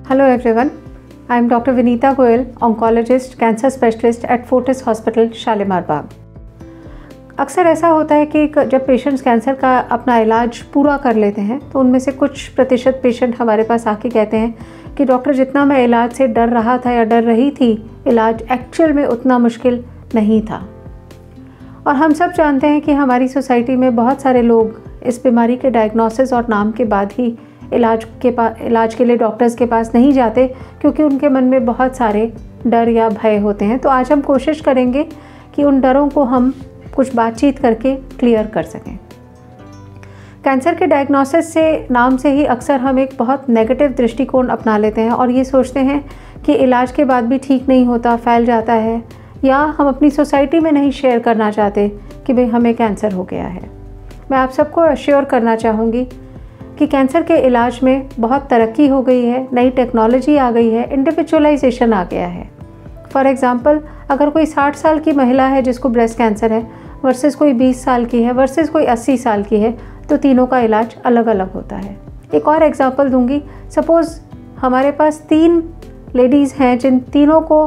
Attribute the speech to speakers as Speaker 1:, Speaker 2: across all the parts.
Speaker 1: Hello everyone, I am Dr. Vinita Goyal, oncologist, cancer specialist at Fortis Hospital, Shalimar बाग। अक्सर ऐसा होता है कि जब पेशेंट्स कैंसर का अपना इलाज पूरा कर लेते हैं तो उनमें से कुछ प्रतिशत पेशेंट हमारे पास आके कहते हैं कि डॉक्टर जितना मैं इलाज से डर रहा था या डर रही थी, इलाज एक्चुअल में उतना मुश्किल नहीं था। और हम सब जानते हैं कि हमारी सोसाइटी में बहुत सारे लोग इस बीमारी के डायग्नोसिस और नाम के बाद ही इलाज के लिए डॉक्टर्स के पास नहीं जाते, क्योंकि उनके मन में बहुत सारे डर या भय होते हैं। तो आज हम कोशिश करेंगे कि उन डरों को हम कुछ बातचीत करके क्लियर कर सकें। कैंसर के डायग्नोसिस से नाम से ही अक्सर हम एक बहुत नेगेटिव दृष्टिकोण अपना लेते हैं और ये सोचते हैं कि इलाज के बाद भी ठीक नहीं होता, फैल जाता है, या हम अपनी सोसाइटी में नहीं शेयर करना चाहते कि भाई हमें कैंसर हो गया है। मैं आप सबको अश्योर करना चाहूँगी कि कैंसर के इलाज में बहुत तरक्की हो गई है, नई टेक्नोलॉजी आ गई है, इंडिविजुअलाइजेशन आ गया है। फॉर एग्ज़ाम्पल, अगर कोई 60 साल की महिला है जिसको ब्रेस्ट कैंसर है वर्सेस कोई 20 साल की है वर्सेस कोई 80 साल की है, तो तीनों का इलाज अलग अलग होता है। एक और एग्ज़ाम्पल दूंगी। सपोज़ हमारे पास 3 लेडीज़ हैं जिन तीनों को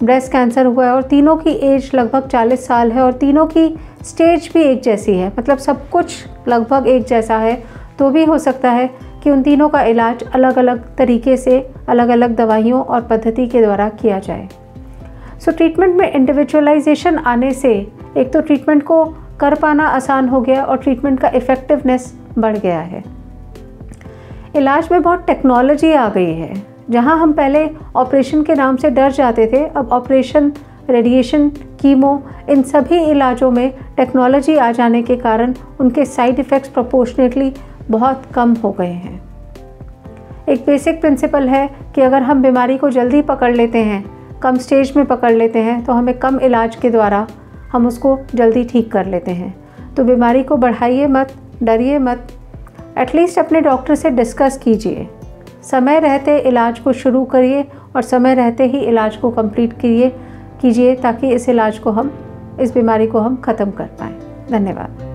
Speaker 1: ब्रेस्ट कैंसर हुआ है और तीनों की एज लगभग 40 साल है और तीनों की स्टेज भी एक जैसी है, मतलब सब कुछ लगभग एक जैसा है, तो भी हो सकता है कि उन तीनों का इलाज अलग अलग तरीके से अलग अलग दवाइयों और पद्धति के द्वारा किया जाए। सो ट्रीटमेंट में इंडिविजुअलाइजेशन आने से एक तो ट्रीटमेंट को कर पाना आसान हो गया और ट्रीटमेंट का इफ़ेक्टिवनेस बढ़ गया है। इलाज में बहुत टेक्नोलॉजी आ गई है। जहां हम पहले ऑपरेशन के नाम से डर जाते थे, अब ऑपरेशन, रेडिएशन, कीमो, इन सभी इलाजों में टेक्नोलॉजी आ जाने के कारण उनके साइड इफ़ेक्ट्स प्रोपोर्शनेटली बहुत कम हो गए हैं। एक बेसिक प्रिंसिपल है कि अगर हम बीमारी को जल्दी पकड़ लेते हैं, कम स्टेज में पकड़ लेते हैं, तो हमें कम इलाज के द्वारा हम उसको जल्दी ठीक कर लेते हैं। तो बीमारी को बढ़ाइए मत, डरिए मत, एटलीस्ट अपने डॉक्टर से डिस्कस कीजिए। समय रहते इलाज को शुरू करिए और समय रहते ही इलाज को कंप्लीट कीजिए ताकि इस बीमारी को हम ख़त्म कर पाएँ। धन्यवाद।